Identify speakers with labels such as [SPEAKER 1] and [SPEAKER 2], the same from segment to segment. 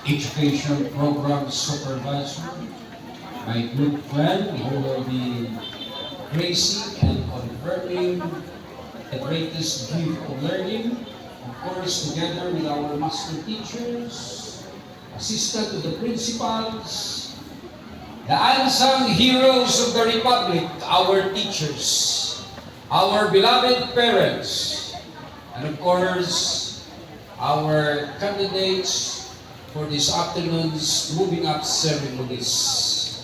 [SPEAKER 1] Education Program Supervisor, my good friend who will be gracing and confirming the greatest gift of learning, of course, together with our master teachers, assistant to the principals, the unsung heroes of the Republic, our teachers, our beloved parents, and of course, our candidates for this afternoon's moving up ceremonies.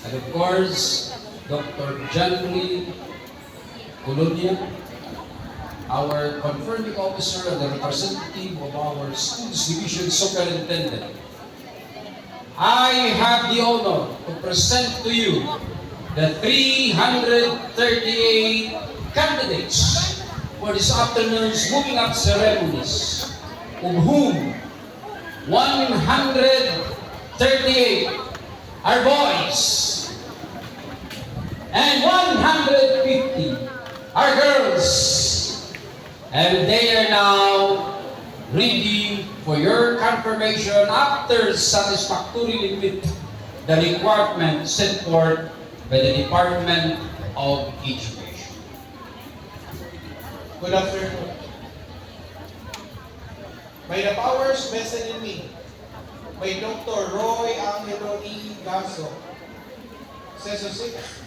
[SPEAKER 1] And of course, Dr. John Lee Colonia, our confirming officer and the representative of our Schools Division Superintendent. I have the honor to present to you the 338 candidates for this afternoon's moving up ceremonies, of whom 138 are boys and 150 are girls, and they are now ready for your confirmation after satisfactorily meet the requirement set forth by the Department of Education.
[SPEAKER 2] Good afternoon. By the powers vested in me, by Dr. Roy Angelo E. Gaso, CESO 6,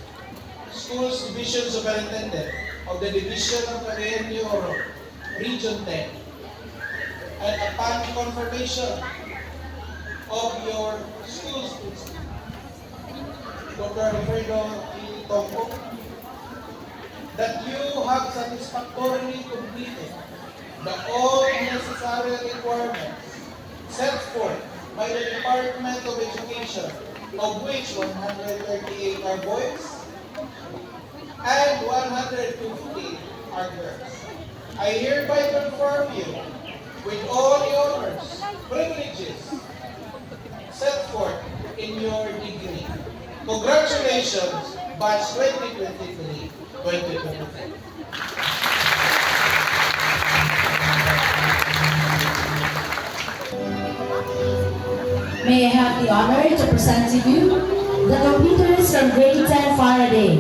[SPEAKER 2] Schools Division Superintendent of the Division of Cagayan de Oro, Region 10, and upon confirmation of your schools principal, Dr. Alfredo E. Tongco, that you have satisfactorily completed all necessary requirements set forth by the Department of Education, of which 138 are boys and 150 are girls. I hereby confirm you with all the honors, privileges set forth in your degree. Congratulations, Batch 2023-2024.
[SPEAKER 3] May I have the honor to present to you the competitors from grade 10 Faraday.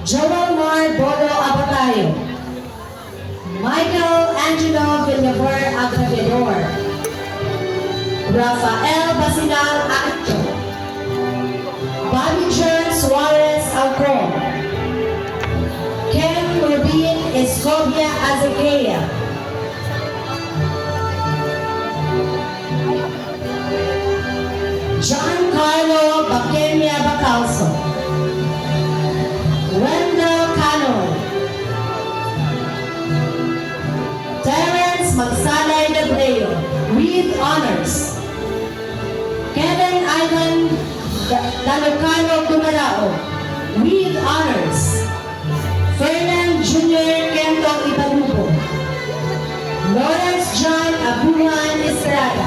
[SPEAKER 3] Joel Mar Bodo Abatayo, Michael Angelo Villaver Agravador, Rafael Basinal Acto, Bobby John Suarez Alcron, Ken Rubin Escobia Azequea, Giancarlo Bakemia Bacalso, Wendell Cano, Terence Magsalay Debreo, with honors. Kevin Ivan Dalucano Dumarao, with honors. Fernand Jr. Kentong Ibalubo, Lawrence John Abuhan Estrada,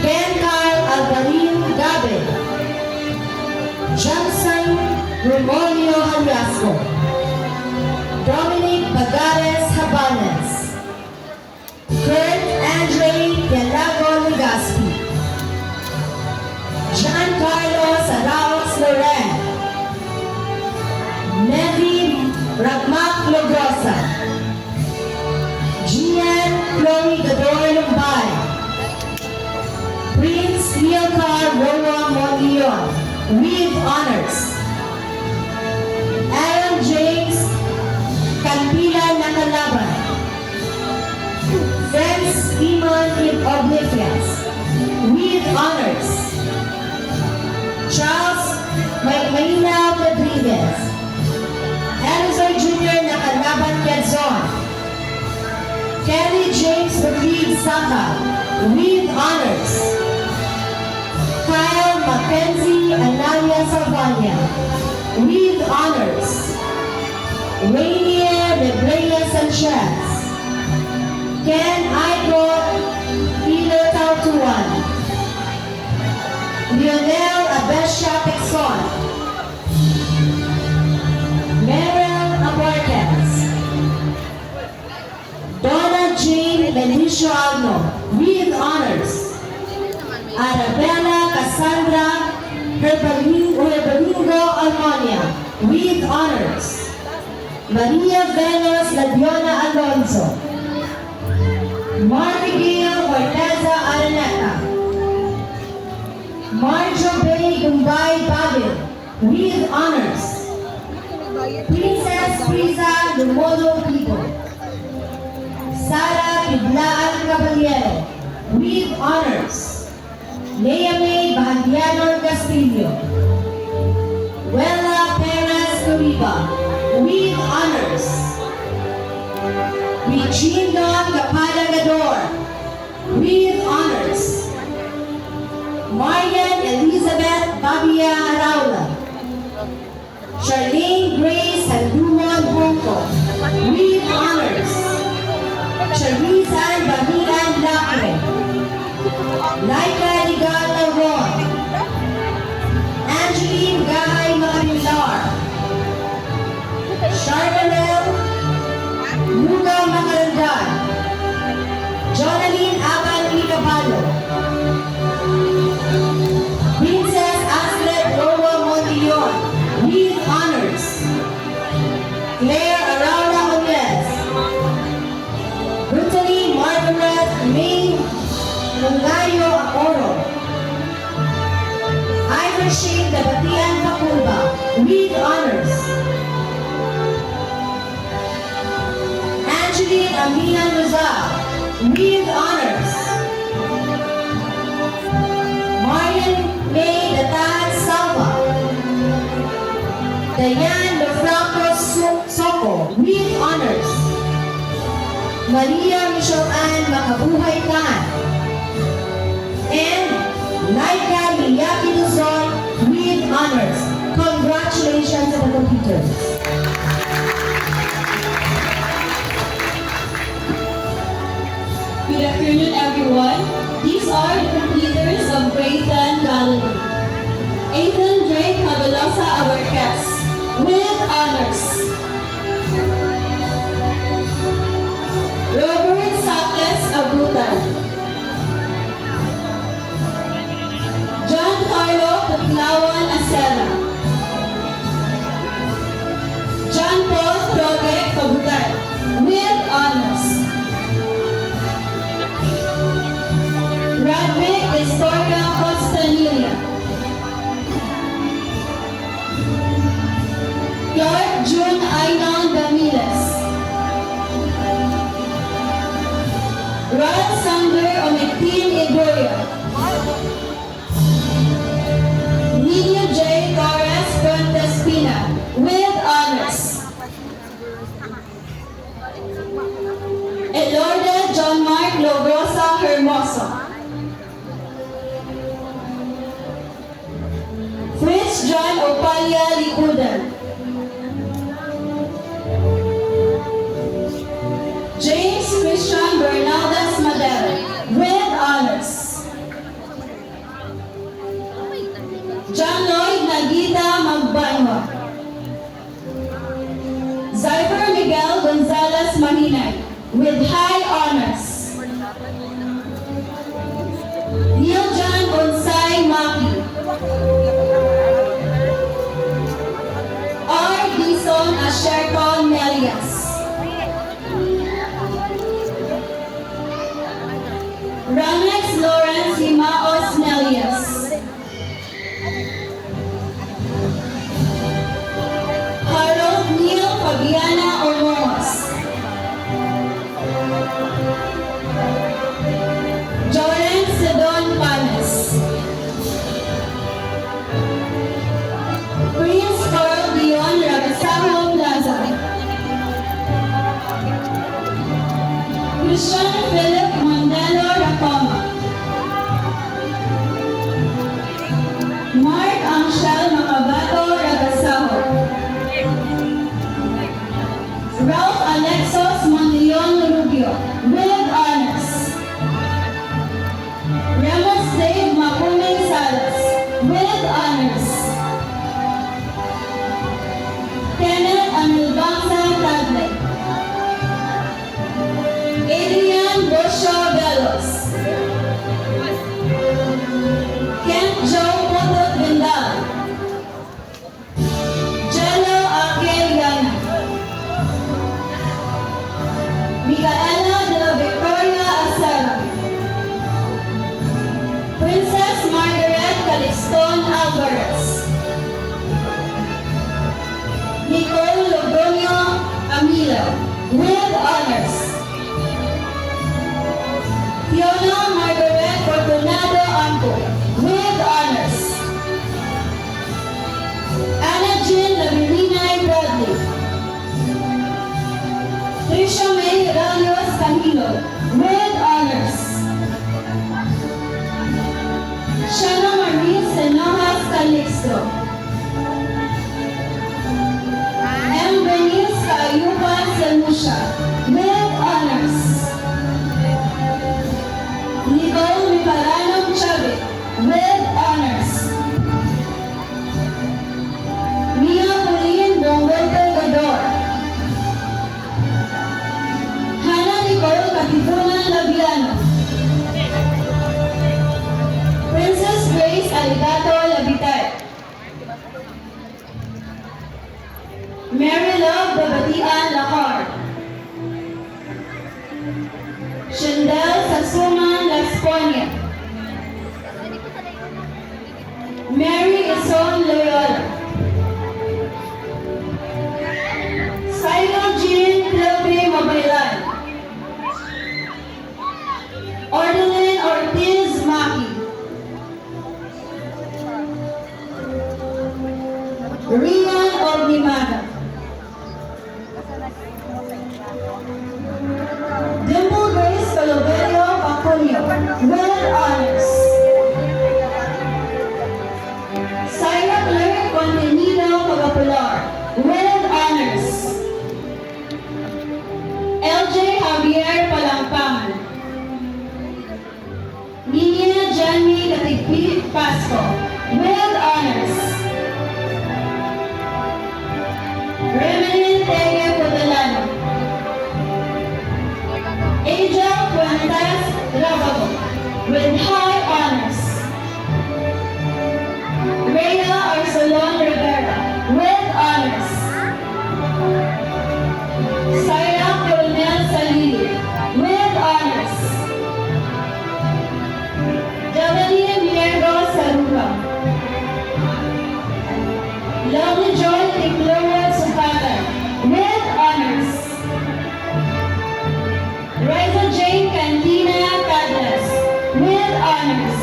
[SPEAKER 3] Ken Carl Alvarin Gabe, Johnson Romonio Haliasco, Dominic Bagares Habanes, Kurt Andre Delago Legaspi, Giancarlo Saraos Loren, Nevi Ragmak Logrosa, Gian Chloe Gador Lumbay, Prince Leocar Roa Monleon, with honors. Aaron James Campila Nakalaban, Friends Iman in Oblivious, with honors. Charles Maynao Rodriguez, Elizor Jr. Nakalaban Quezon, Kelly James Rodriguez Saka, with honors. Kyle Mackenzie Analia Salvania, with honors. Rainier Rebrea Sanchez, Ken Aiko Pilo Tautuan, Lionel Abesha Pexon, Meryl Abortes, Donna Jane Benicio Agno, with honors. California, with honors. Maria Velos Ladiona Alonso. Marvigil Corteza Araneta. Marjo Bay Gumbay Babil, with honors. Princess Priza Lumodo Pico. Sara Piblaan Caballero, with honors. Lea May Bahagianon Castillo. Wella Perez Curiba, with honors. Regina Capalagador, with honors. Marian Elizabeth Babia Araula. Charlene Grace Handumon Bongko, with honors. Charizan Bamian Lacre. Laika Ligata Ron. Angeline Gahay Marilar. Charvarel Luga Macarandan. Jonaline Aban Licabalo. Princess Aslet Roa Montillon, with honors. Claire Araula Jimenez. Brittany Margaret May Lungayo Oro. Ivershane Dabatian Paculba, with honors. Angeline Amina Luzal, with honors. Marian May Datan Salva. Diane Lefranco Soco, with honors. Maria Michelle Ann Makabuhay Tan. And Laika Miyaki Luzon, with honors. Congratulations to the computers.
[SPEAKER 4] Good afternoon, everyone. These are the completers of grade 10 Galilee. Ethan Drake Cabalosa, our guest, with honors. Robert Sakles Abutan. John Carlo Putlawan Acera. John Paul Troge Kabutan, with honors. Radvic Historia Costanilla. Clark June Ainon Damiles. Rod Sander Omectin Igoria. Nino J. Torres Fuentespina, with honors. Elorde John Mark Logrosa Hermoso. Fritz John Opalia Likudan. James Christian Bernaldez Madera, with honors. John Lloyd Nagita Magbanwa. Zyper Miguel Gonzalez Mahinay, with high honors. Neil John Bonsai Maki. R. Dison Asherton Melias. Ramex Lawrence Himaos Melias. Harold Neil Fabiana Ormos. Joren Sedon Panes. Prince Carl Dion Rabisaho Plaza. Christian Philip Mondelo Racoma. Mark Angel Macabato Ragasaho. Ralph Alexos Monleon Rubio, with honors. Ramos Dave Mapuming Salas, with honors. Kenneth Anilbangsa Tagle. Adrian Gaston Alvarez. Nicole Logroño Amilo, with honors. Fiona Margaret Fortunado Ambo, with honors. Anna Jean Lavilinay Bradley. Trisha May Ralios Camilo, with honors. Shana Marie Senojas Calixto. M. Bernice Kaayuban Salusha, with honors. Nicole Miparanong Chavit, with honors. Mia Pauline Bongote Gador. Hannah Nicole Katipunan Labiano. Princess Grace Aligato Labitar. Mary Love Babatian Lahar. Shandel Sasuman Lasponia. Mary Ison Loyola. Silo Jean Clope Mabaylan. Ordelin Ortiz Maki. Rian Ognimaga. Dimple Grace Caloverio Pacunio, with honors. Syra Claire Contenido Pagapular, with honors. LJ Javier Palampangan. Nina Janmi Katigpi Pasco, with honors. Remelin Tege Podalano. Angel Fuentes Rabago, with high honors. Rhea Arcelon Rivera, with honors. Syra Coronel Salili, with honors. Javelin Miergo Saruga. Lovely Joy Ticlora Sukatan, with honors. Riza Jane Cantina Cadlas, with honors.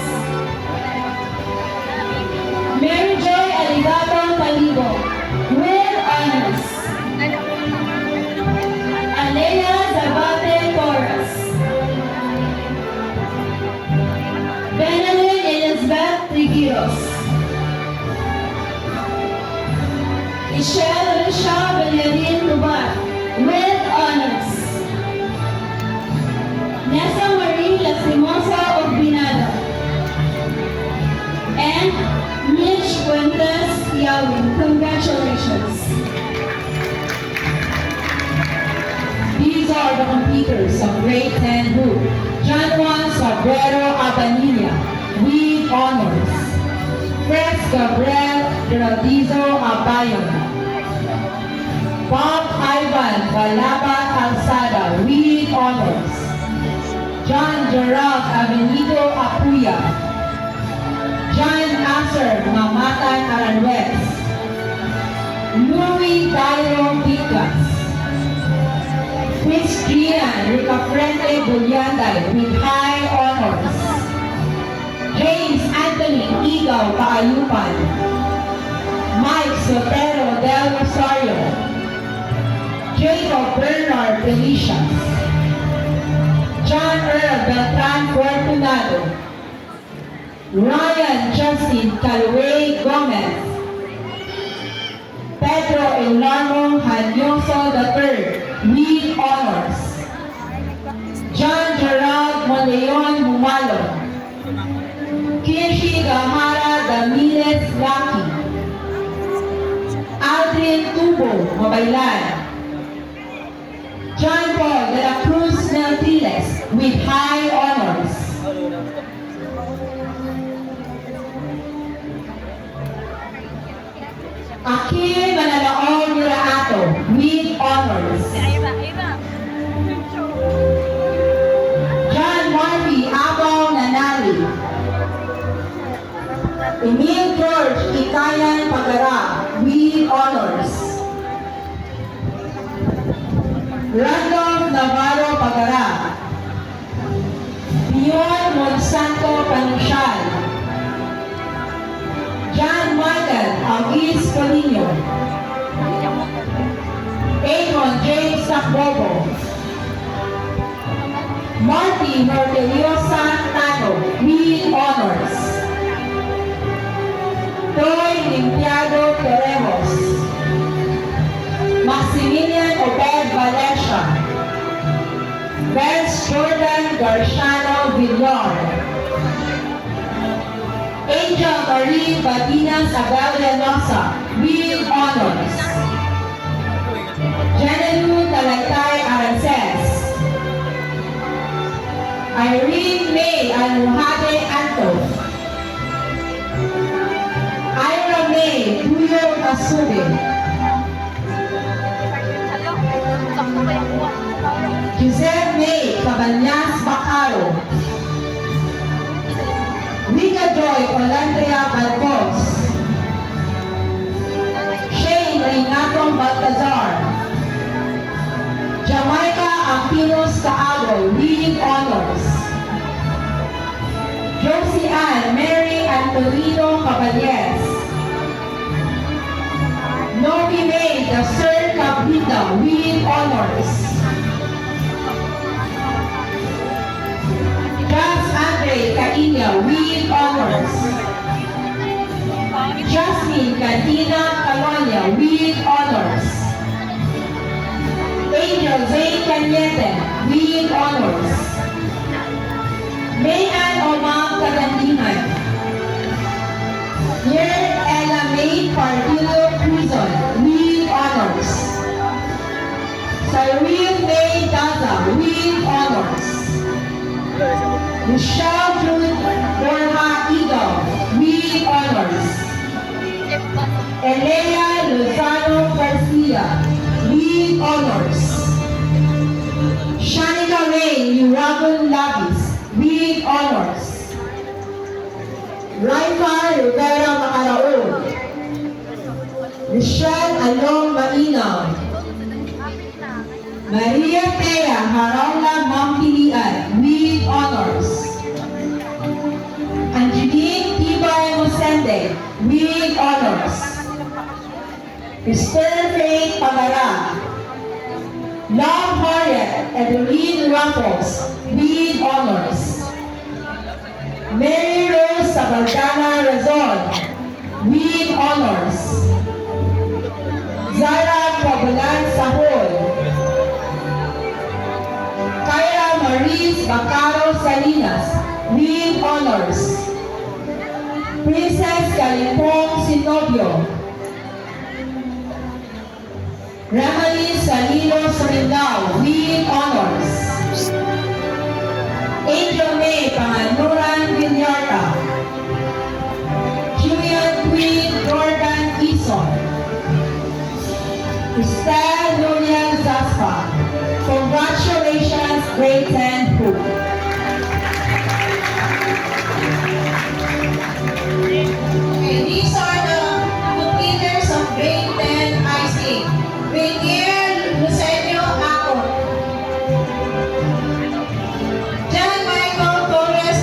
[SPEAKER 4] Mary Joy Aligato Paligo, with honors. Alea Zabate Torres. Benelin Elizabeth Trigiros. Ishel Risha Benjamin Tubar, with honors. Nessa Marie Lastimosa Ogbinado. And Mitch Fuentes Yawin, congratulations.
[SPEAKER 5] These are the competitors of grade 10 group. John Juan Sabrero Abanilla, with honors. Fred Gabriel Rodizo Abayon. Bob Ivan Balaba Calzada, with honors. John Gerald Avenido Apuya. John Asser Mamatan Aranwes. Louis Dairo Picas. Christian Ricafrente Bulyanday, with high honors. James Anthony Igaw Kaayupan. Mike Sotero Del Rosario. Jacob Bernard Felicias. John Earl Beltran Fortunado. Ryan Justin Calway Gomez. Pedro Elarmo Hanyoso III, with honors. John Gerald Moleon Mumalo. Kirshi Gamara Damiles Laki. Aldrin Tubo Mabaylan. John Paul de la Cruz Meltiles, with high honors. Akir Manalaon Muraato, with honors. John Marty Abong Nanali. Emil with honors. Randolph Navarro Pagara. Pion Monsanto Panusyal. John Michael August Colino. Aaron James Sakbobo. Marty Nordeliosa Tano with honors. Toy Limpiado Teremos. Maximilian Obed Valencia. Vance Jordan Garciano Villar. Angel Marie Badina Sabel Llanosa with honors. Janelu Talaytay Arances. Irene May Anuhade Anto. Ira May Puyo Asube. Giselle May Cabanyas Bacaro. Rika Joy Olandria Balcos. Shane Renato Baltazar. Jamaica Ampinos Caabo with honors. Josie Ann Mary Antonino Caballes. Novi May the Sir Cabrita with honors. Jas Andre Cainia with honors. Jasmine Cantina Calonia with honors. Angel Zane Cañete with honors. Mayan Omang Kagandiman. Yer Ella May Pardillo Prison with honors. Cyril May Daza with honors. Michelle June Borja Eagle with honors. Elea Lozano Garcia with honors. Shanika Ray Uragon Labis with honors. Raifa Rivera Macaraon. Michelle Along Mainaw. Maria Thea Haraula Mampilian with honors. Angeline Tibay Mosende with honors. Esther Faith Pagara. Love Harriet Edeline Raffles with honors. Mary Rose Sabaldana Razon with honors. Zara Pabulan Sahol. Kyra Maurice Bacaro Salinas with honors. Princess Kalimpong Sinobio. Ramali Salino Surindao with honors. Angel May Panganuran Vinyarta. Julian Queen Jordan Ison. Christelle Nulian Zaspa. Congratulations, grade 10 Hoop. Okay, these are the completers of grade 10 IC. Rainier Lucenio Acon. John Michael Torres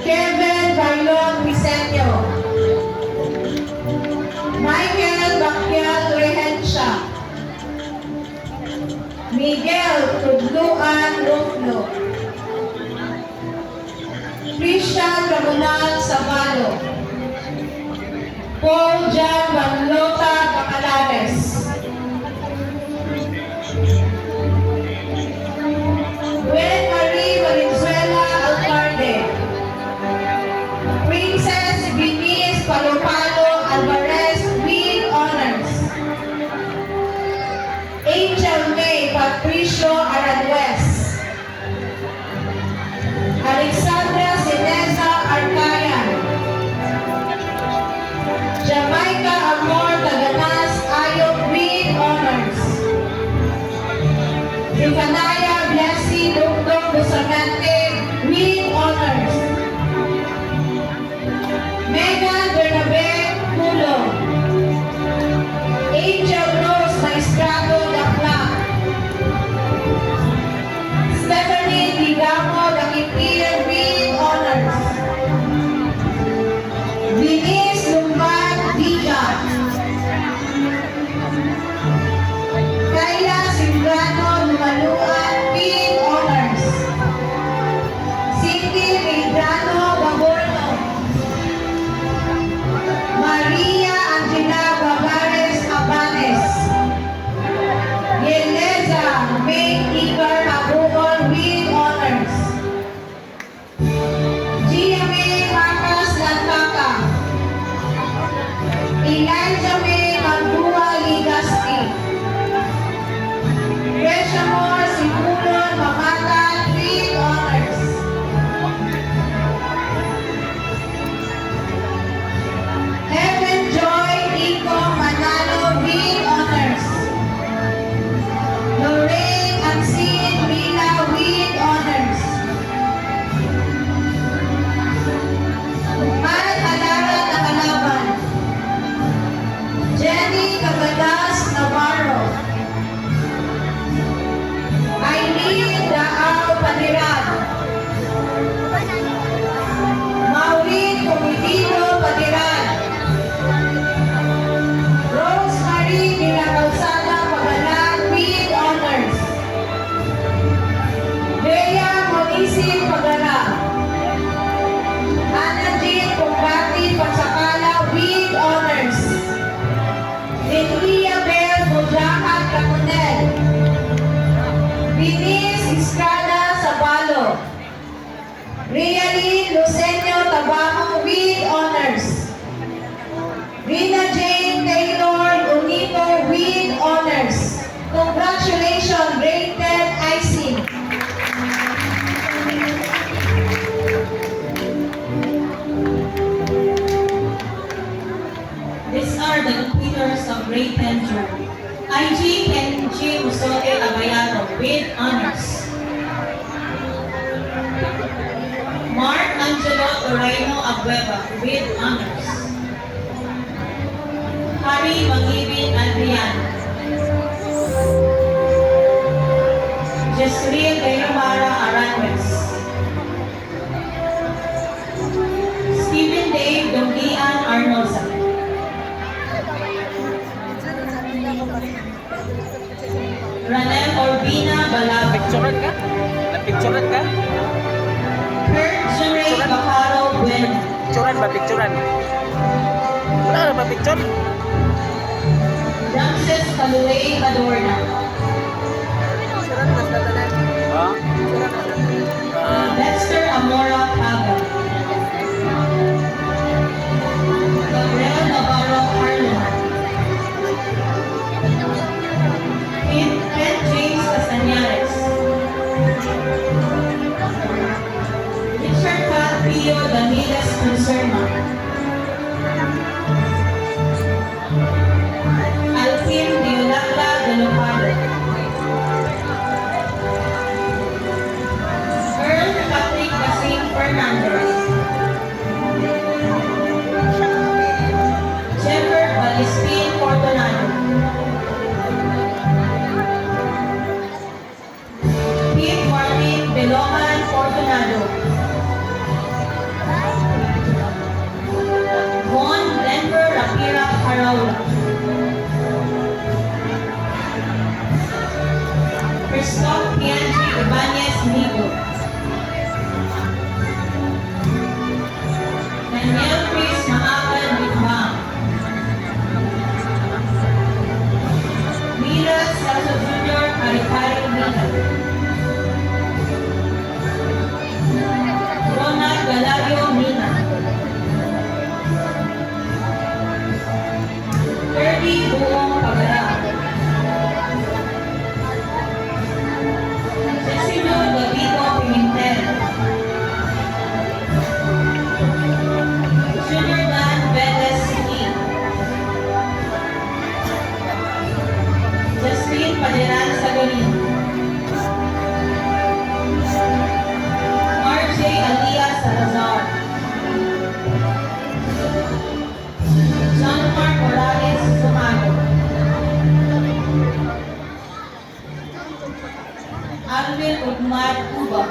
[SPEAKER 5] Kevin Bailon Vicenio. Michael Bakyal Rehencia. Miguel Tudluan Ruflo. Christian Ramonal Savalo. Paul Jan Manlota Bacalares. Gwen Marie Valenzuela Alcarde. Princess Vinice Palopalo Alvarez with honors. Angel May Patricio Aranjuez. Alexandra Sinesa Arcayan. Jamaica Amor Taganas Ayok with honors. Ivanaya Blessy Dugdog Bustamante with honors. Megan Bernabe Pulo. Angel Rose Maestrado Daclac. Stephanie Digamo Dakitir with honors. Denise Lumban Diga. Kayla Simbrano Lumaluan with honors. Cindy Medrano Gaborno. Maria Angela Bavares Abanes. Yeleza May Igar Abuon with honors. GMA Marcos Lantaka. Elijah May Magua Ligasti. Reshamor Sipulon Mamatan with honors. Heaven Joy Iko Manalo with honors. Lorraine Ansin Mila with honors. Mal Alara Nakalaban. Jenny Cagadas Navarro. Aileen Daaw Paniran. Maureen Comitido Paniran. Rosemary de la Calzada Pagalan with honors. Bea Monisin Pagala. Ana Jean Pumbati Patsakala with honors. Lilia Bel Mujahat Kapunel. Denise Estrada Sabalo. Rialyn Lucenio Tabaco with honors. Rina Jane Taylor Unito with honors. Congratulations, grade 10 icing.
[SPEAKER 4] These are the completers of grade 10 jury. IG Kenji Musote Abayano with honors. Mark Angelo Torino Abueva with honors. Harry Mangibin Adriano. Jesril Gayamara Aranjuez. Stephen Dave Dongian Arnosa. Ranel Orbina Balago.
[SPEAKER 6] Picturean ka? Napicturean ka?
[SPEAKER 4] Kurt Jure Bacaro Bueno.
[SPEAKER 6] Picturean ba? Picturean? Wala na ba picture?
[SPEAKER 4] Ramses Paluay Adorna.
[SPEAKER 6] Ha?
[SPEAKER 4] Dexter Amora Paga. Gabriel Navarro Harlan. Ken James Castañares. Richard Pat Pio Daniles Conserma. Alvin Diolanda de Lopado. Earl Patrick Casim Fernandez. Jennifer Valispin Fortunado. Pete Martin Beloman Fortunado. Edwin Ugmat Cuba.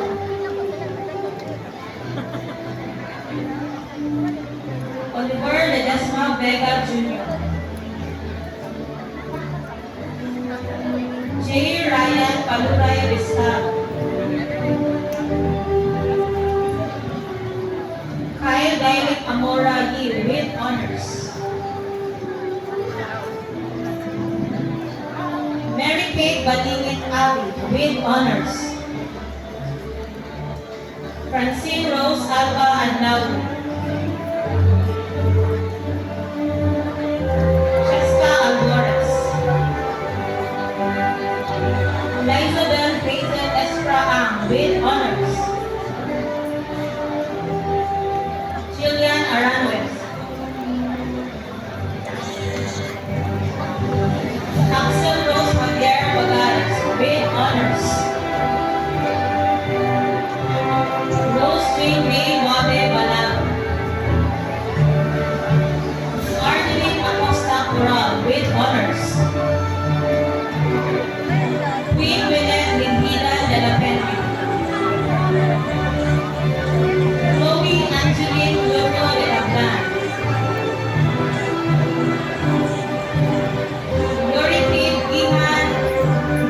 [SPEAKER 4] Oliver Ledesma Vega Jr. J. Ryan Paluray Vista. Kyle Dailic Amora Yee with honors. Mary Kate Badingit Ali with honors. Francine Rose Alba Adlawi. Cheska Alvarez. Elizabeth Payton Estra Ang with honors. Jillian Aranwes. Axel Rose Javier Bagares with honors. Rose Jane May Mode Balang. Ardeline Acosta Coral with honors. Queen Winnet Linghila de la Pena. Chloe Angeline Luro de la Plan. Lori Kate Iman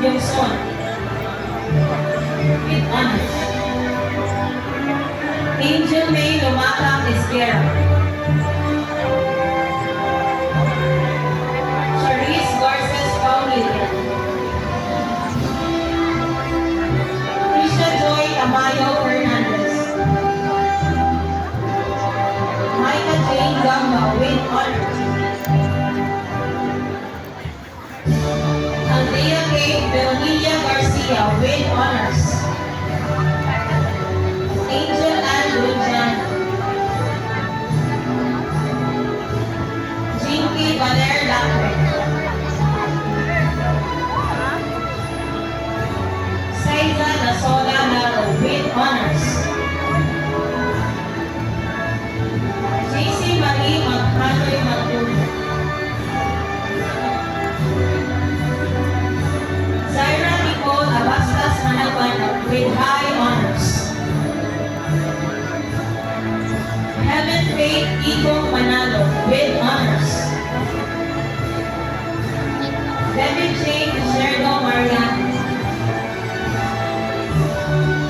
[SPEAKER 4] Johnson with honors. Angel May Lumakang Esguera. Charisse Garces Paulilla. Trisha Joy Tamayo Fernandez. Micah Jane Gamba with honors. Andrea Kate Belilla Garcia with honors. Angel Ann Lujan. Jinky Valer Lacre. Saiza Lasola Laro with honors. JC Marie Maghanoy Magduno. Zaira Nicole Abastas Managano with high honors. Heaven Faith Iko Manalo with honors. Debbie Jane Gerdo Mariano.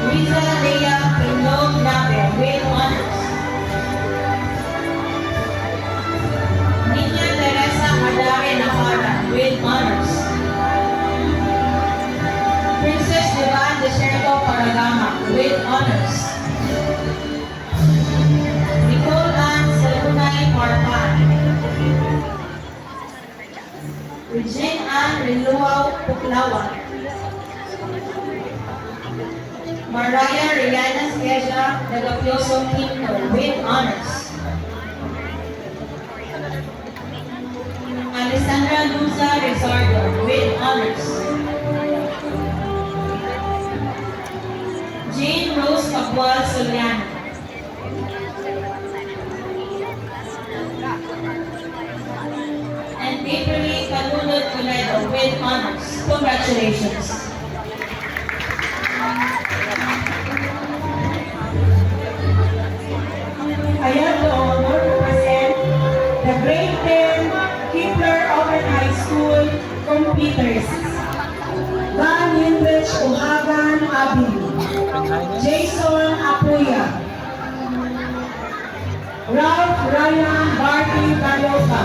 [SPEAKER 4] Riza Lea Pindong Labe with honors. Nina Teresa Adare Navarra with honors. Princess Divan Deserto Paragama with honors. Nicole Ann Selunay Marpan. Regine Ann Riluaw Puklawan. Mariah Rihanna Skeja Dagapioso Quinto with honors. Alessandra Luza Rizardo with honors. Jane Rose Cabual Soliano. And April Calulod Toledo with honors. Congratulations.
[SPEAKER 5] I have the honor to present the grade 10 Kipler Open High School completers. Van Heinrich Uhagan Abi, Jason Apuya, Ralph Ryan Barty Caloca,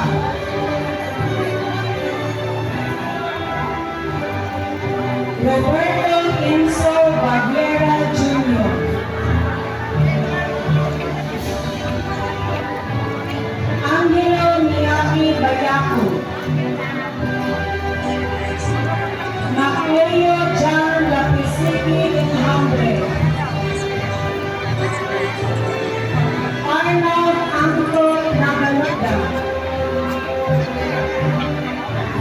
[SPEAKER 5] Roberto Enzo Bagliera Jr., Angelo Miyaki Bayaku, Macayo John Lapisiki Inhambre, Arnold Angko Nagalada,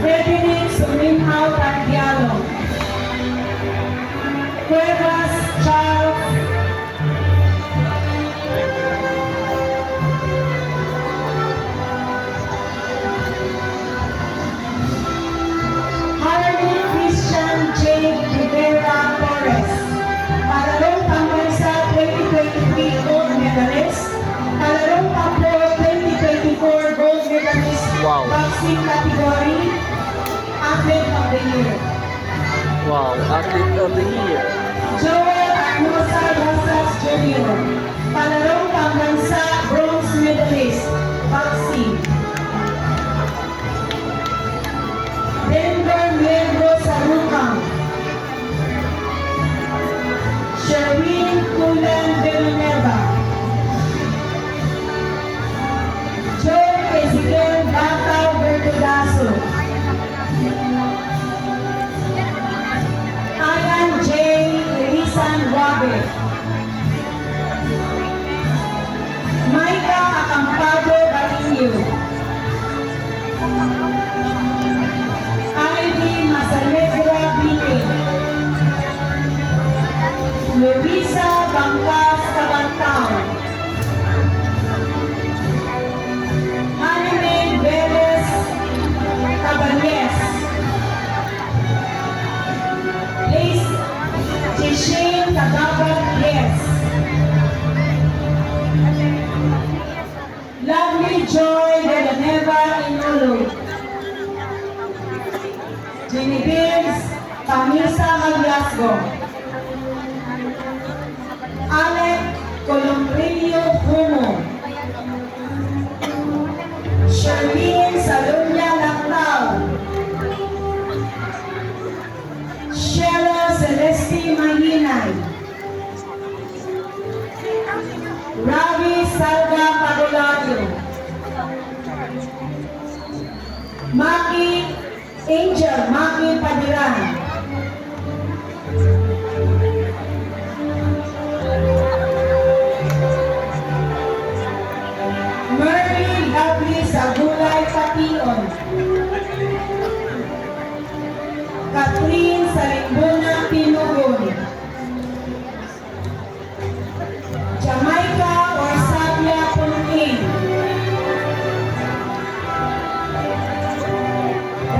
[SPEAKER 5] Frederick Suminhaw Tagyalo, Palarong Pablo 2024 Gold Medalist
[SPEAKER 6] Wow.
[SPEAKER 5] Boxing Category, Athlete of the Year.
[SPEAKER 6] Wow, athlete of the year.
[SPEAKER 5] Joel Arnosa Rosas Jr. Palarong Pambansa Bronze Medalist, Boxing. Denver Miembro Sarukang. Sherwin Kulan Villanueva. Joe Ezequiel Batao Verdugaso. Alan J. Elisan Wabe. Maika Acampado Batillo. Ivy Masalegra Bini. Luisa Bangkas Cabantao. Anime Veles Cabanyes. Liz Jishane Tagabat Yes. Lovely Joy Villanueva Inulo. Genevieve Camisa Maglasgo. Alec Colombrillo Humo. Charlene Salunya Lactao. Shella Celeste Mahinay. Ravi Salva Padulario. Maki Angel Maki Padiran. Murray Lovely Sagulay Pation. Catherine Salimbuna Pinugon. Jamaica Orsabia Punking.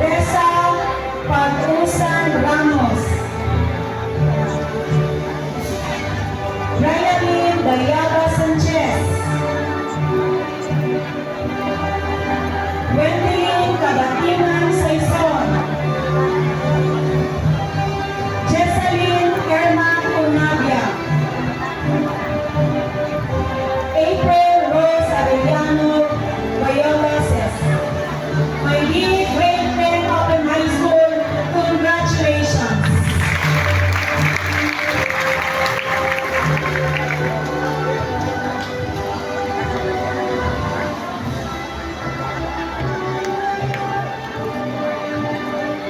[SPEAKER 5] Reza Pag-usan Ramos. Brian Dayaga Sanchez. Wendelin Kabatiman Saison. Jessalyn Erma Unabia. April Rose Arellano Bayolases. My dear great friend Open High School, congratulations.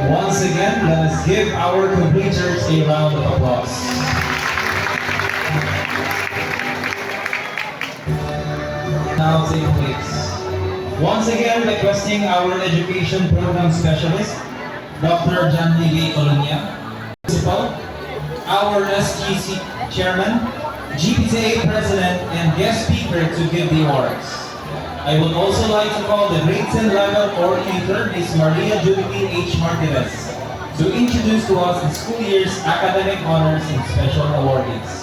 [SPEAKER 7] Once again, let us give our completers a round of applause. Now take place. Once again, requesting our education program specialist, Dr. John Lili Colonia, Principal, our SGC Chairman, GPTA President, and guest speaker to give the awards. I would also like to call the grade 10 level coordinator, Ms. Maria Jubilee H. Martinez, to introduce to us the school year's academic honors and special awardees.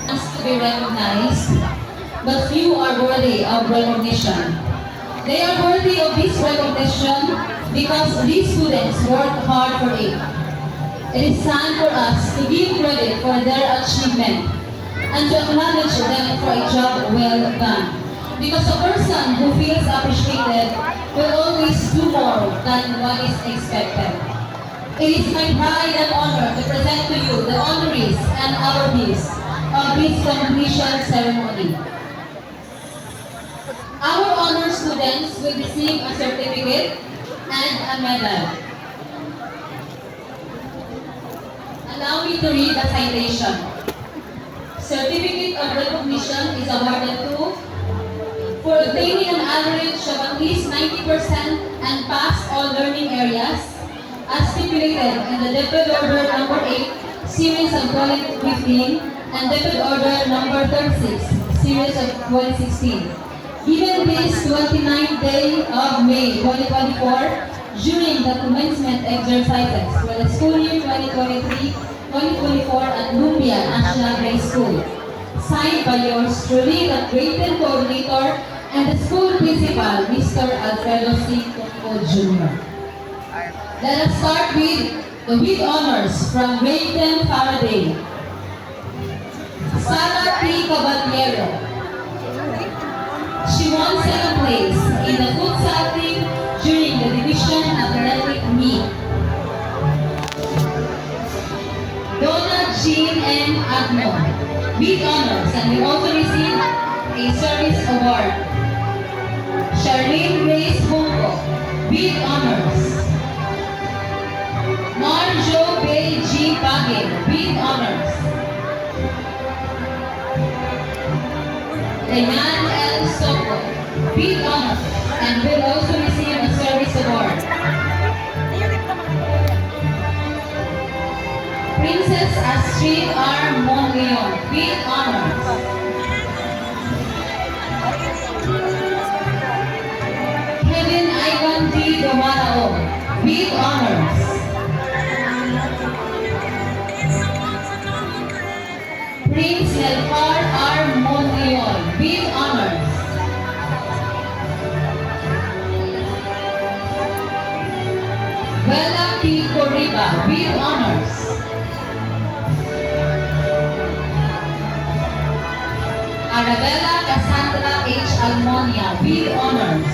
[SPEAKER 4] To be recognized, but few are worthy of recognition. They are worthy of this recognition because these students worked hard for it. It is time for us to give credit for their achievement and to acknowledge them for a job well done. Because a person who feels appreciated will always do more than what is expected. It is my pride and honor to present to you the honorees and awardees of this completion ceremony. Our honor students will receive a certificate and a medal. Allow me to read the citation. Certificate of recognition is awarded to for obtaining an average of at least 90% and pass all learning areas as stipulated in the Deputy Order number 8, series of 2015 and Deputy Order number 36, series of 2016. Given this 29th day of May 2024, during the commencement exercises for the school year 2023-2024 at Lumbia National High School. Signed by yours truly, the grade 10 coordinator and the school principal, Mr. Alfredo C. Tocco Jr. Let us start with honors from grade 10 Faraday. Sara P. Caballero. She won second place in the futsal team during the division athletic meet. Donna Jean N. Agnon, with honors, and we also received a service award. Charlene Grace Bunko, with honors. Marjo Bay G. Bagel, with honors. Renan L. Soco, with honors, and will also receive a service award. Princess Astrid R. Monleon, with honors. Kevin Ivan D. Domarao, with honors. Prince Nelfar R. Monleon, with honors. Bella P. Corriba, with honors. Arabella Cassandra H. Almonia, with honors.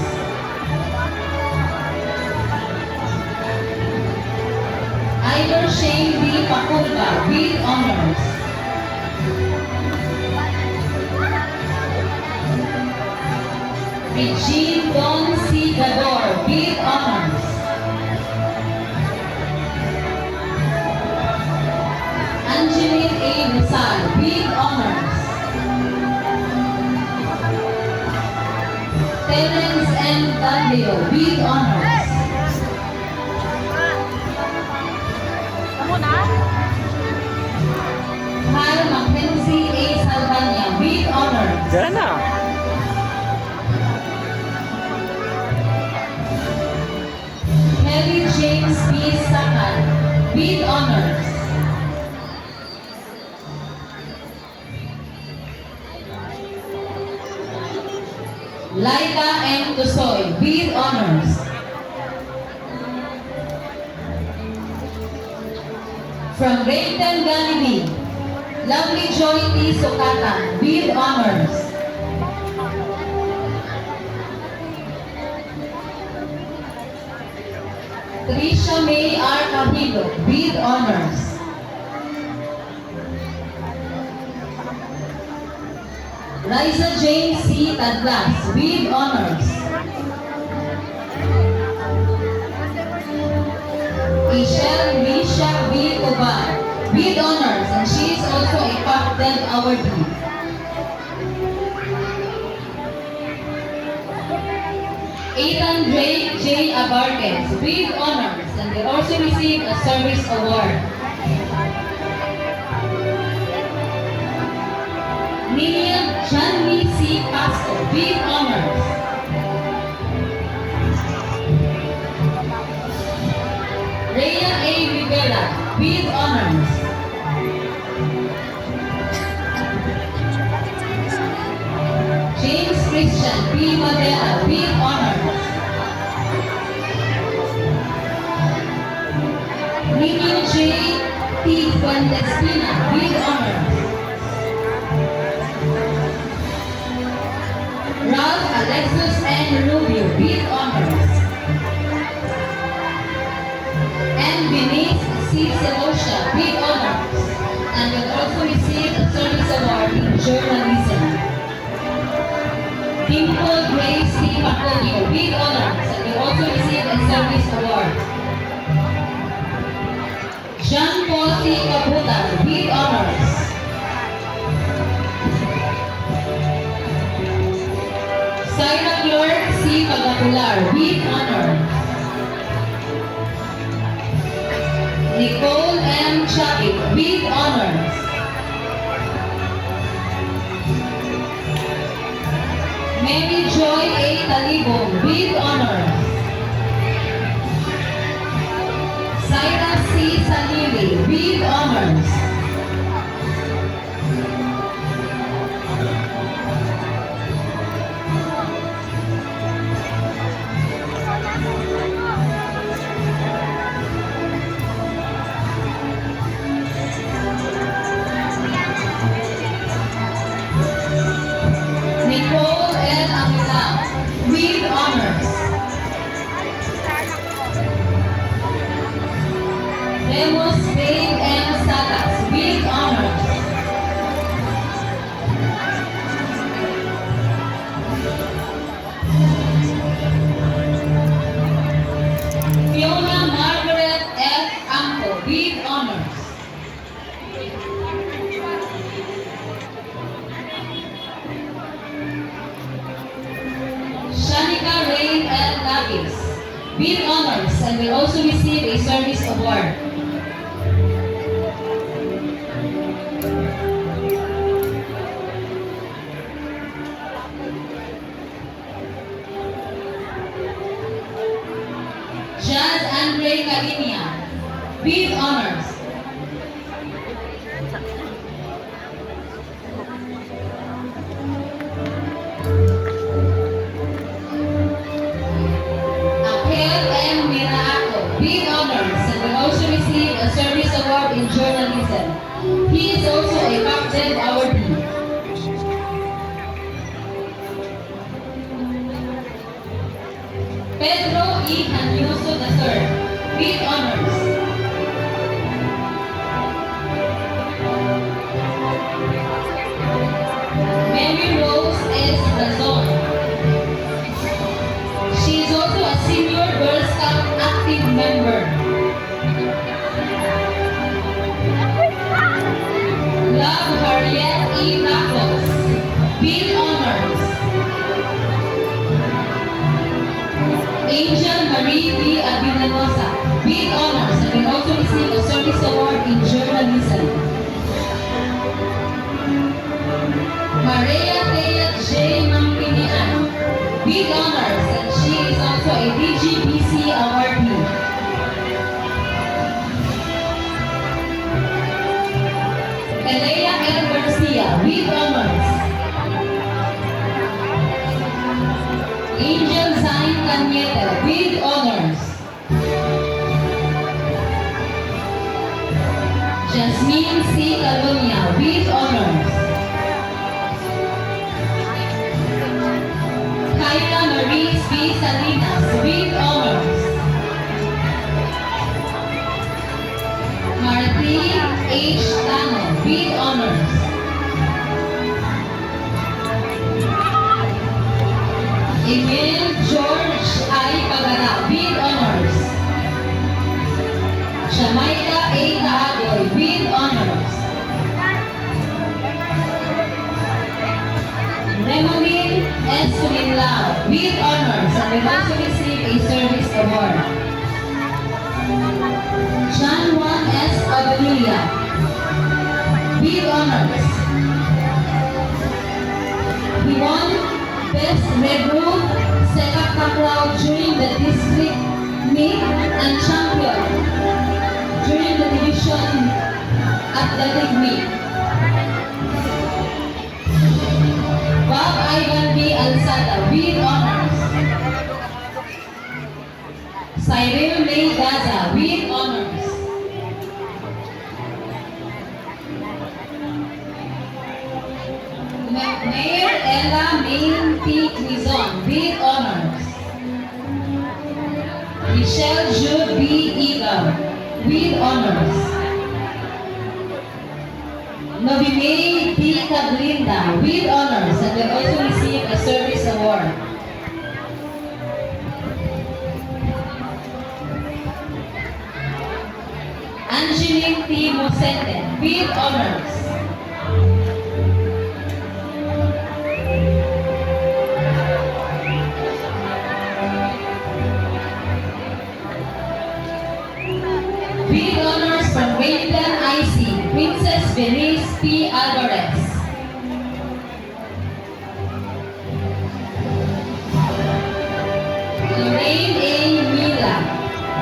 [SPEAKER 4] Ivor Shane B. Paculba, with honors. Regine Don C. Gador, with honors. Angeline A. Rizal, with honors. Terence N. Danleo, with honors. Kyle Mackenzie A. Salvania, with honors.
[SPEAKER 6] Diyan na.
[SPEAKER 4] Kelly James B. Sakan, with honors. Laika M. Tusoy, with honors. From grade 10 Galilee, Lovely Joy T. Sukatan, with honors. Trisha May R. Cabildo, with honors. Liza Jane C. Tadlas, with honors. Michelle Risha V. Tobar, with honors, and she is also a top 10 awardee. Ethan Drake J. Abarquez, with honors, and they also received a service award. Nia Janvi C. Pasco, with honors. Rhea A. Rivera, with honors. James Christian P. Madera, with honors. Nino J. T. Fuentespina, with honors. Ralph Alexis N. Rubio, with honors. And Denise C. Celosha, with honors. And will also receive a service award in journalism. Dimple Grace C. Pacolio, with honors, and will also receive a service award. Jean Paul C. Caputa, with honors. Syra Clark C. Pagapular, with honors. Nicole M. Chavit, with honors. Mary Joy A. Talibong, with honors. Lemos Spain and Salas with honors. Fiona Margaret F. Amco with honors. Shanika Rain L. Lagis with honors and will also receive a service award. Jazz Andre Calinia with honors. Akel M. Miraaco with honors and will also receive a service award in journalism. He is also a captain awardee. Pedro E. Hanyoso III with honors. Mary Rose S. Gazon. She is also a senior Girl Scout active member. Love Harriet E. Tacos with honors. Angel Marie V. Abinanosa with honors and will also receive a service award in journalism. Maria Thea J. Mampinian with honors and she is also a DGBC awardee. Elea L. Garcia with honors. Angel Zain Canieta with honors. Jasmine C. Calonia with honors. Kyla Marie B. Salinas with honors. Martine H. Tano with honors. Emil George I. Pagara with honors. Jamaica A. Kaagoy with honors. Remoline S. Sulinlao with honors and will also receive a service award. John Juan S. Abeluya with honors. He won Best Red Room Sepak Takraw during the district meet and champion during the division athletic meet. Bob Ivan B. Alzada with honors. Cyril May Gaza with honors. Mayor Ella Main P. Quizon with honors. Michelle Jude B. Eagle with honors. Novime P. Cablinda with honors and will also receive a service award. Angeline T. Mosete with honors. With honors from Wayland IC, Princess Venice P. Alvarez. Lorraine A. Mila,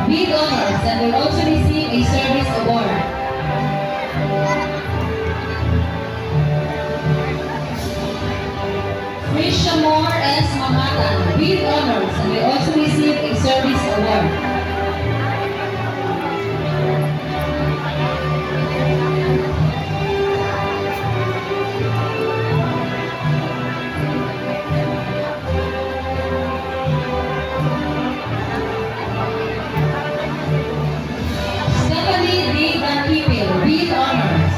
[SPEAKER 4] with honors and will also receive a service award. Trisha Moore S. Mamatan, with honors and will also receive a service award. Stephanie J. Danquipil with honors.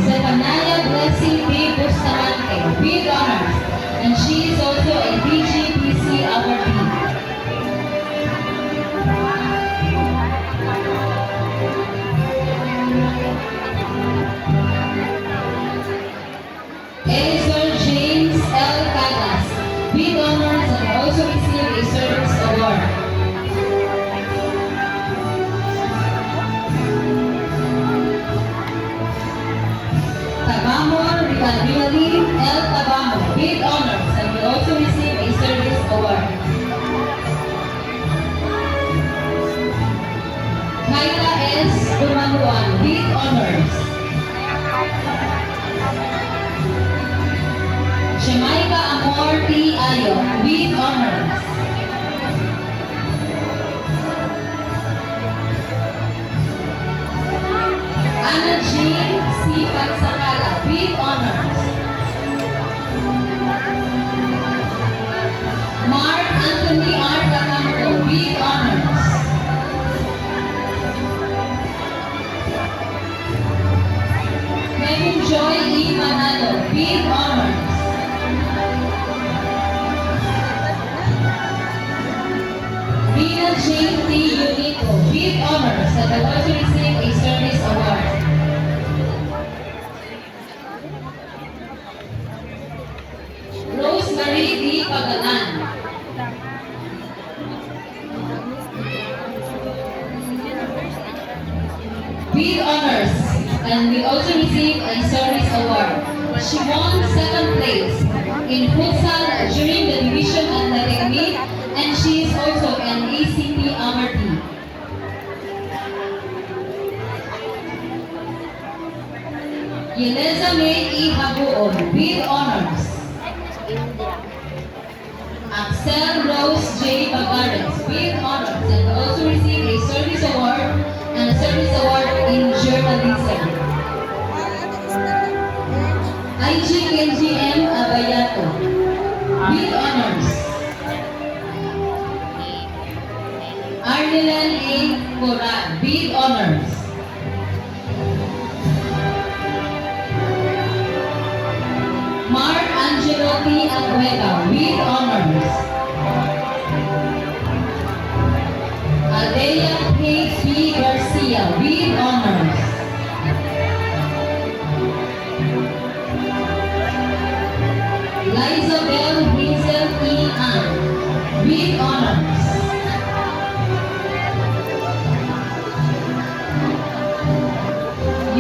[SPEAKER 4] Zephaniah Blessing B. Bustamante with honors, and she is also a DGPC awardee. Elizor James L. Cagas with honors and also received a service award. Tabamor Ricardinali L. Tabamo with honors and will also receive a service award. Kyla S. Umanuan with honors. Jamaica Amor T. Ayo with honors. Anna Jean C. Pagsakala with honors. Mark Anthony R. Cacampo with honors. Kevin Joy E. Manalo with honors. Rina Jane T. Unico with honors and will also receive a service award. Rosemary D. Pagalan. With honors and will also receive a service award. She won second place in futsal during the division athletic meet, and she is also an ACP awardee. Yeleza May E. Habuon with honors. Axel Rose J. Bagares with honors and will also receive a service award and a service award in journalism. IGNGM Abayato with honors. Arnilan A. Coran with honors. Mark Angelo T. Agueda with honors. Alea K. P. Garcia with honors. Lizabel Hazel E. Ann with honors.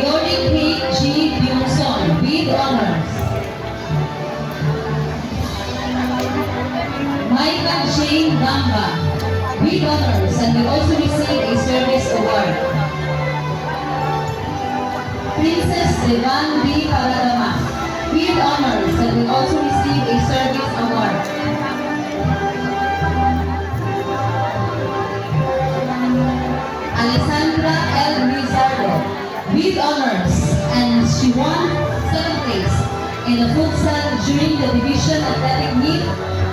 [SPEAKER 4] Yori K. G. Byungson with honors. Micah Jane Gamba with honors and will also receive a service award. Princess Devan B. Paradama with honors and will also receive a service award. Alessandra L. Rizardo with honors, and she won second place in the futsal during the division athletic meet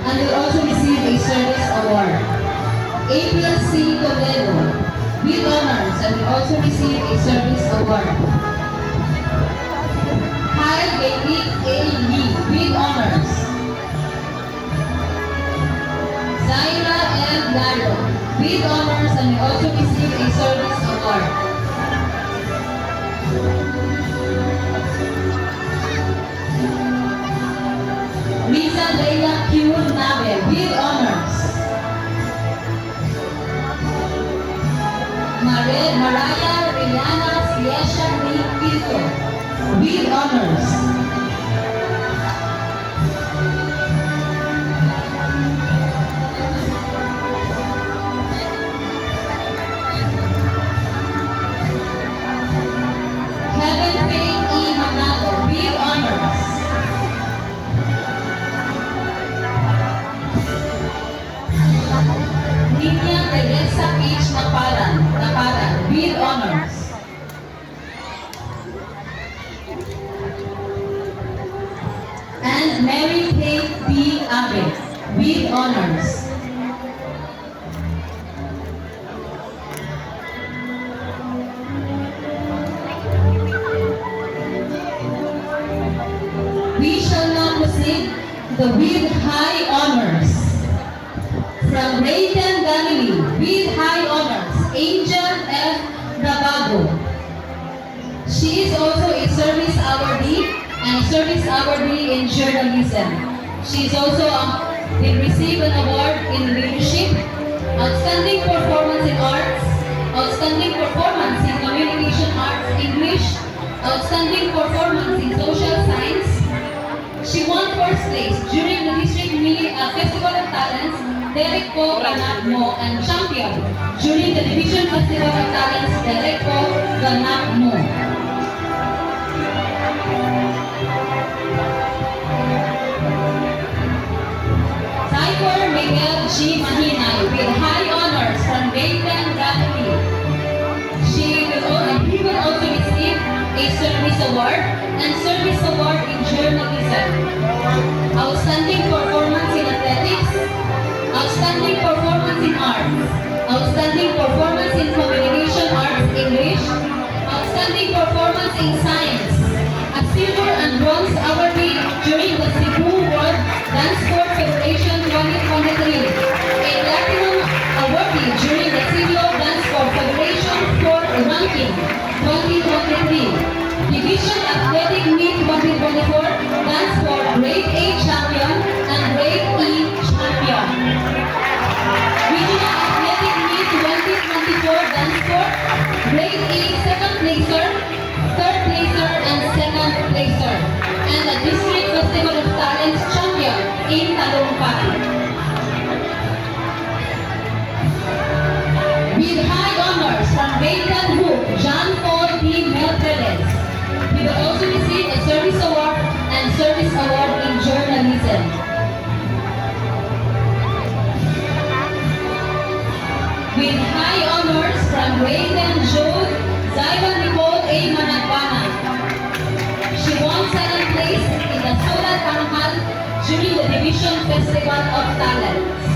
[SPEAKER 4] and will also receive a service award. April C. Toledo with honors and will also receive a service award. Kyle Benik A. Lee with honors. Zaira L. Laro with honors and will also receive a service award. Risa Leila Q. Nabe with honors. Mariah Rihanna Siesha Lee Quito with honors. Kevin Payne E. Manalo with honors. Linya Teresa H. Naparan with honors. with high honors. From Rayton Galilee, with high honors, Angel F. Nabago. She is also a service awardee and a service awardee in journalism. She is also been received an award in leadership, outstanding performance in arts, outstanding performance in communication arts English, outstanding performance in social science. She won first place during the District Festival of Talents, Derek Po Ganap Mo, and champion during the Division Festival of Talents, Derek Po Ganap Mo. Tyler Miguel G. Mahinay with high honors from Rayton Galilee. He will also receive a service award and service award in journalism. Outstanding performance in athletics, outstanding performance in arts, outstanding performance in communication arts English, outstanding performance in science, a silver and bronze awardee during the Cebu World Dance Sport Federation 2023, a platinum awardee during the Cebu Dance Sport Federation Sport Ranking 2023. Division Athletic Meet 2024, Dance Sport Grade A Champion and Grade E Champion. Regional Athletic Meet 2024, Dance Sport Grade A Second Placer, Third Placer, and Second Placer. And the District Festival of Talents Champion in Talumpati. With high honors from Rayton Hook, John Paul D. Meltreles. He will also receive a service award and service award in journalism. With high honors from Rayton Jude, Zyvan Nicole A. Managbana. She won second place in the Sulat Tanghal during the Division Festival of Talents.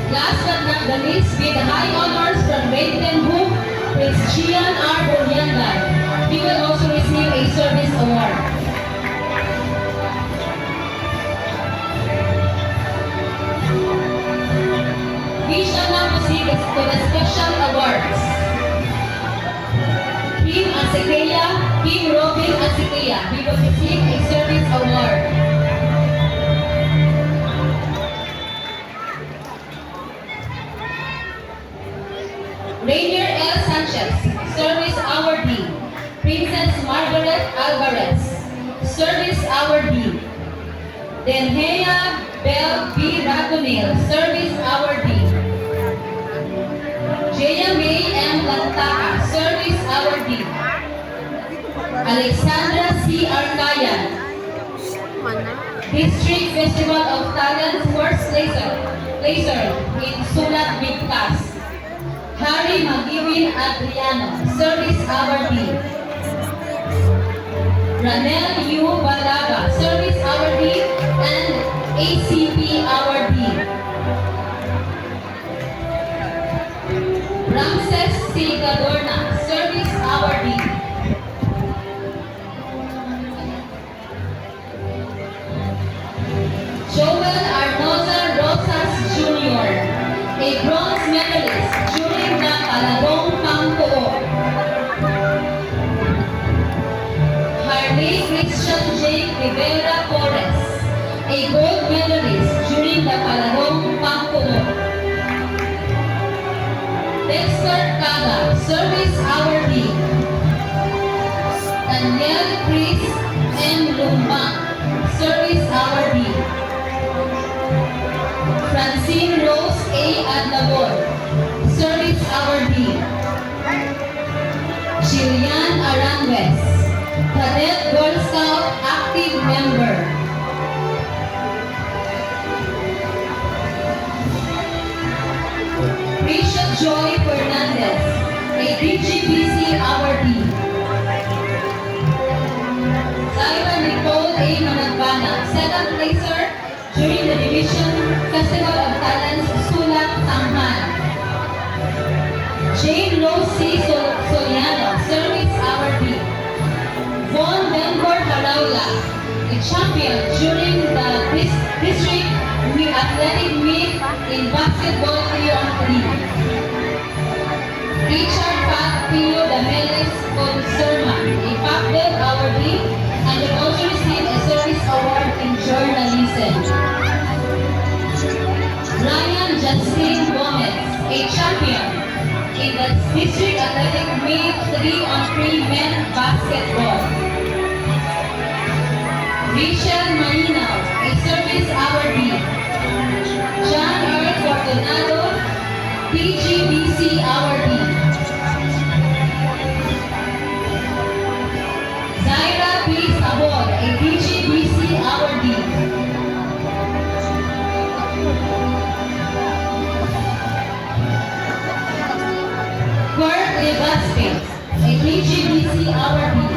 [SPEAKER 4] Last but not the least, with high honors from Rayton Hook, Prince Gian R. Boryandan. He will also receive a service award. We shall now proceed to the special awards. Kim Asekeya, Kim Robin Asekeya. He will receive a service award. Rainier L. Sanchez, Service Awardee. Princess Margaret Alvarez, Service Awardee. Denhea Bell B. Ragonil, Service Awardee. Jaya May M. Lantaka, Service Awardee. Alexandra C. Arcayan, District Festival of Talents First Placer in Sulat Bigkas. Harry Magiwin Adriano, Service Awardee. Ranel U. Balaga, Service Awardee and ACP Awardee. Ramses C. Gadorna, Service Awardee. Joel Arnoza Rosas Jr., a bronze medalist during the Paladong Pangkoo. Harley Christian J. Rivera Torres, a gold medalist during the Paladong Pangkoo. Dexter Kaga, Service Awardee. Daniel Chris M. Lumba, Service Awardee. Francine Rose A. Adlabor, Service Awardee. Jillian Aranguez, Cadet Girl Scout Active Member. Prisha Joy Fernandez, a DGPC Awardee. Zyra Nicole A. Managbana, second placer during the Division Festival of Talents Sulat Tanghal. Jane Rose C. Soliano, Service Awardee. Von Benbor Haraula, basketball 3-on-3. Richard Pat Pio Dameles Conserma, a Papel awardee, and will also receive a service award in journalism. Ryan Justin Gomez, a champion in the District Athletic Meet 3-on-3 men basketball. Rachel Marino, a service awardee. John Earl Fortunado, PGBC awardee. Zaira P. Sabor, a PGBC awardee. Kurt Legaspe, a PGBC awardee.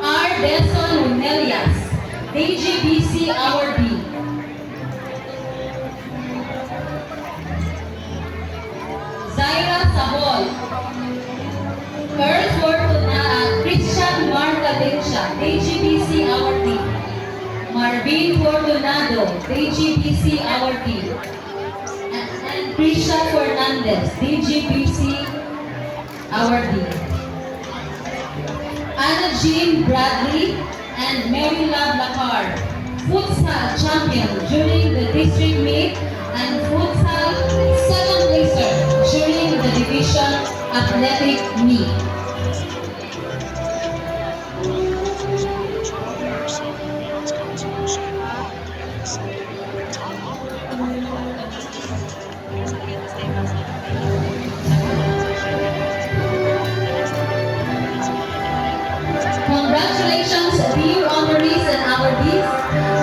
[SPEAKER 4] R. Deson Nelias, DGBC awardee. Zaira Sabol, Earl Christian Marcadencia, DGBC awardee. Marvin Fortunado, DGBC awardee. And Krisha Fernandez, DGBC awardee. Anna Jean Bradley and Mary Love Lacar, futsal champion during the district meet and futsal second placer during the division athletic meet. Congratulations, dear honorees and awardees,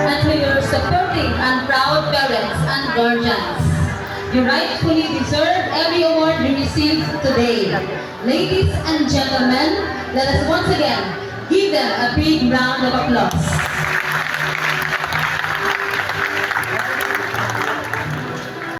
[SPEAKER 4] and to your supporting and proud parents and guardians. You rightfully deserve every award you received today. Ladies and gentlemen, let us once again give them a big round of applause.